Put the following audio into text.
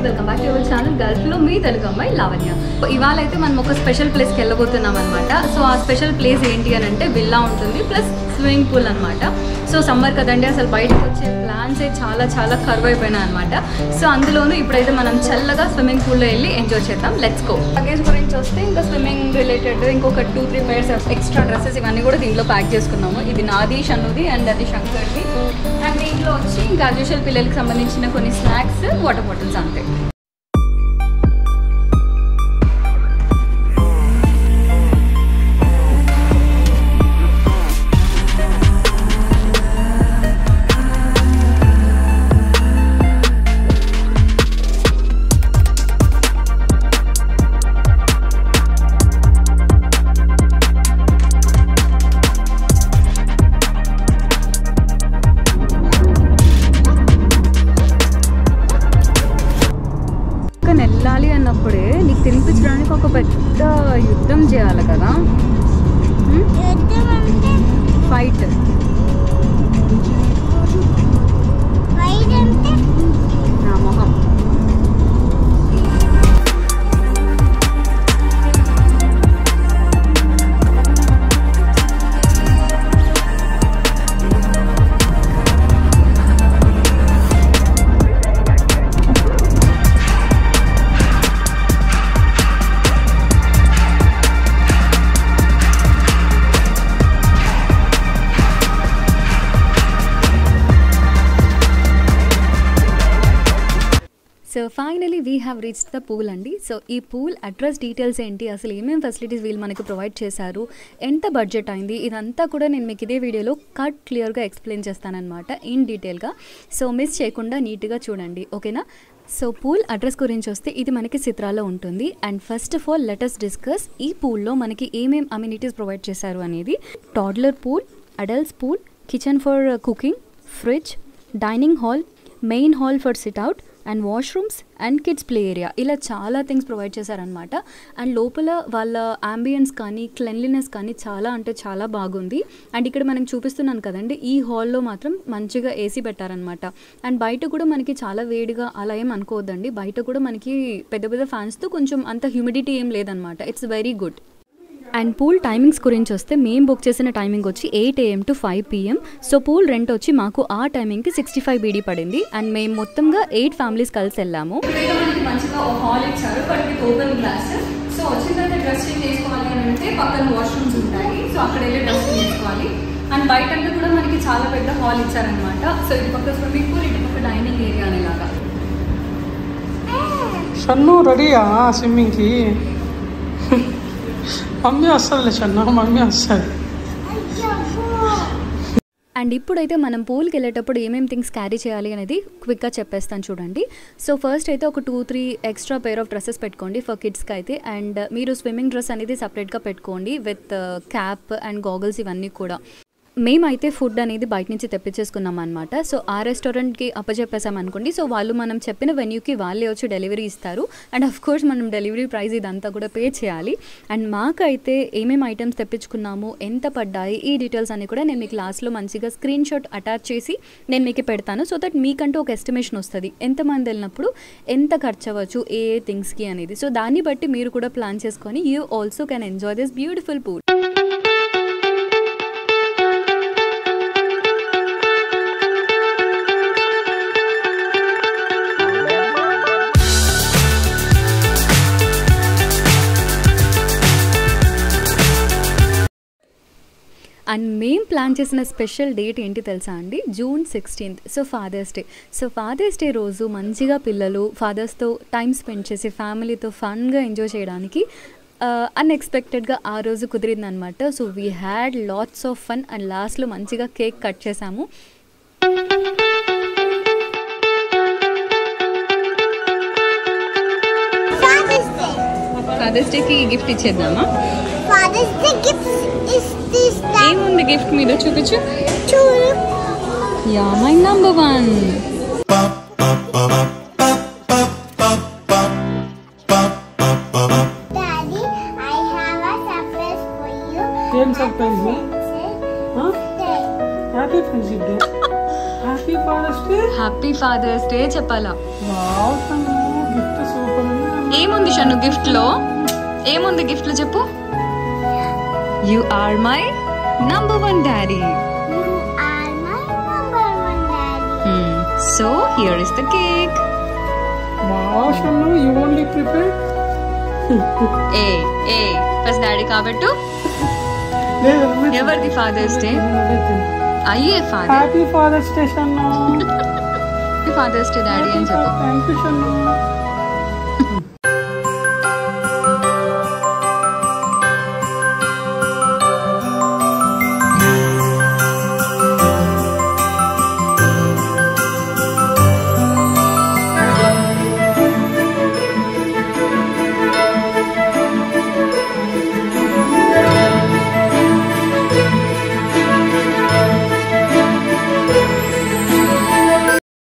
Welcome back to your channel గల్ఫ్లో మీ తెలుగు అమ్మాయి లావణ్య. ఇవాళ అయితే మనం ఒక స్పెషల్ ప్లేస్కి వెళ్ళబోతున్నాం అనమాట. సో ఆ స్పెషల్ ప్లేస్ ఏంటి అని అంటే విల్లా ఉంటుంది ప్లస్ స్విమ్మింగ్ పూల్ అనమాట. సో సమ్మర్ కదండి, అసలు బయటకు వచ్చే ప్లాన్స్ చాలా కర్వ్ అయిపోయినాయి అనమాట. సో అందులోనూ ఇప్పుడైతే మనం చల్లగా స్విమ్మింగ్ పూల్లో వెళ్ళి ఎంజాయ్ చేద్దాం. Let's go. లగేజ్ గురించి వస్తే ఇంకా స్విమ్మింగ్ రిలేటెడ్ ఇంకొక 2-3 pairs ఎక్స్ట్రా డ్రెస్సెస్ ఇవన్నీ కూడా దీంట్లో ప్యాక్ చేసుకున్నాము. ఇది నాది, షన్నుది అండ్ అది శంకర్ది. అండ్ దీంట్లో వచ్చి ఇంకా అడ్యూషల్ పిల్లలకి సంబంధించిన కొన్ని స్నాక్స్, వాటర్ బాటిల్స్ అంతే. వెళ్ళాలి అన్నప్పుడే నీకు తినిపించడానికి ఒక పెద్ద యుద్ధం చేయాలి కదా, ఫైట్. నా మొహం. So finally we have reached the pool అండి. సో ఈ పూల్ అడ్రస్ డీటెయిల్స్ ఏంటి, అసలు ఏమేమి ఫెసిలిటీస్ వీళ్ళు మనకి ప్రొవైడ్ చేశారు, ఎంత బడ్జెట్ అయింది, ఇదంతా కూడా నేను మీకు ఇదే వీడియోలో క్లియర్గా ఎక్స్ప్లెయిన్ చేస్తానన్నమాట ఇన్ డీటెయిల్గా. సో మిస్ చేయకుండా నీట్గా చూడండి, ఓకేనా. సో పూల్ అడ్రస్ గురించి వస్తే ఇది మనకి సిత్రాలో ఉంటుంది. And first of all let us discuss ఈ పూల్లో మనకి ఏమేమి అమ్యూనిటీస్ ప్రొవైడ్ చేశారు అనేది. Toddler pool, adults pool, kitchen for cooking, fridge, dining hall, main hall for sit-out and washrooms and kids play area, ఇలా చాలా థింగ్స్ ప్రొవైడ్ చేశారనమాట. And లోపల వాళ్ళ అంబియన్స్ కానీ క్లెన్లీనెస్ కానీ చాలా బాగుంది. అండ్ ఇక్కడ మనం చూపిస్తున్నాను కదండి, ఈ హాల్లో మాత్రం మంచిగా ఏసీ పెట్టారనమాట. అండ్ బయట కూడా మనకి చాలా వేడిగా అలా ఏం అనుకోవద్దండి, బయట కూడా మనకి పెద్ద ఫ్యాన్స్తో కొంచెం అంత హ్యూమిడిటీ ఏం లేదనమాట. It's very good. And pool timings గురించి వస్తే మేము బుక్ చేసిన టైమింగ్ వచ్చి 8 AM to 5 PM. So pool rent వచ్చి మాకు ఆ టైమింగ్కి 65 BD పడింది. అండ్ మేము మొత్తంగా 8 ఫ్యామిలీస్ కలిసి వెళ్ళాము. మంచిగా ఒక హాల్ ఇచ్చారు, ఓపెన్ గ్లాస్. సో వచ్చిన తర్వాత డ్రెస్ చేంజ్ చేసుకోవాలి అని అంటే పక్కన వాష్రూమ్స్ ఉంటాయి, సో అక్కడ వెళ్ళి డ్రెస్ చేంజ్ చేసుకోవాలి. అండ్ బయట కూడా మనకి చాలా పెద్ద హాల్ ఇచ్చారనమాట. సో ఇటు పక్క స్విమ్మింగ్ పూల్, ఇటు పక్క డైనింగ్ ఏరియా అనేలాగా. షన్ను రెడీయా స్విమ్మింగ్కి? మమ్మీ వస్తుంది షన్ను, మమ్మీ వస్తుంది. అండ్ ఇప్పుడైతే మనం పూల్కి వెళ్ళేటప్పుడు ఏమేమి థింగ్స్ క్యారీ చేయాలి అనేది క్విక్గా చెప్పేస్తాను చూడండి. సో ఫస్ట్ అయితే ఒక 2-3 ఎక్స్ట్రా పెయిర్ ఆఫ్ డ్రెస్సెస్ పెట్టుకోండి ఫర్ కిడ్స్కి అయితే. అండ్ మీరు స్విమ్మింగ్ డ్రెస్ అనేది సపరేట్గా పెట్టుకోండి విత్ క్యాప్ అండ్ గాగల్స్ ఇవన్నీ కూడా. మేమైతే ఫుడ్ అనేది బయట నుంచి తెప్పించేసుకున్నాం అనమాట. సో ఆ రెస్టారెంట్కి అప్పచెప్పేసాం అనుకోండి, సో వాళ్ళు మనం చెప్పిన వెన్యూకి వాళ్ళే వచ్చి డెలివరీ ఇస్తారు. అండ్ ఆఫ్ కోర్స్ మనం డెలివరీ ప్రైస్ ఇదంతా కూడా పే చేయాలి. అండ్ మాకైతే ఏమేమి ఐటమ్స్ తెప్పించుకున్నాము, ఎంత పడ్డాయి, ఈ డీటెయిల్స్ అన్ని కూడా నేను మీకు లాస్ట్లో మంచిగా స్క్రీన్ షాట్ అటాచ్ చేసి నేను మీకు పెడతాను. సో దట్ మీకంటూ ఒక ఎస్టిమేషన్ వస్తుంది, ఎంతమంది వెళ్ళినప్పుడు ఎంత ఖర్చు అవ్వచ్చు ఏ థింగ్స్కి అనేది. సో దాన్ని బట్టి మీరు కూడా ప్లాన్ చేసుకొని you also can enjoy this beautiful pool. And మేము ప్లాన్ చేసిన స్పెషల్ డేట్ ఏంటి తెలుసా అండి, June 16th. So father's day. So father's day రోజు మంచిగా పిల్లలు ఫాదర్స్తో టైం స్పెండ్ చేసి ఫ్యామిలీతో ఫన్గా ఎంజాయ్ చేయడానికి అన్ఎక్స్పెక్టెడ్గా ఆ రోజు కుదిరిందనమాట. So we had lots of fun. And లాస్ట్లో మంచిగా కేక్ కట్ చేసాము. ఫాదర్స్ డేకి గిఫ్ట్ ఇచ్చేద్దామా? ఏముంది గిఫ్ట్ మీద చూపించు. Yeah my number 1. ఏం surprise? Happy friendship day. Happy father's day. Happy father's day చెప్పాలా? వావ్, ఏముంది షన్ను గిఫ్ట్ లో? ఏముంది గిఫ్ట్ లో చెప్పు? You are my number 1 daddy. So here is the cake. Wow, Shannu, you only prepared? ఏ first daddy కాబట్టు. ఎవరిది father's day? అయ్యే father. Happy father's day, Shannu. Father's day daddy అని చెప్పు. Thank you, Shannu.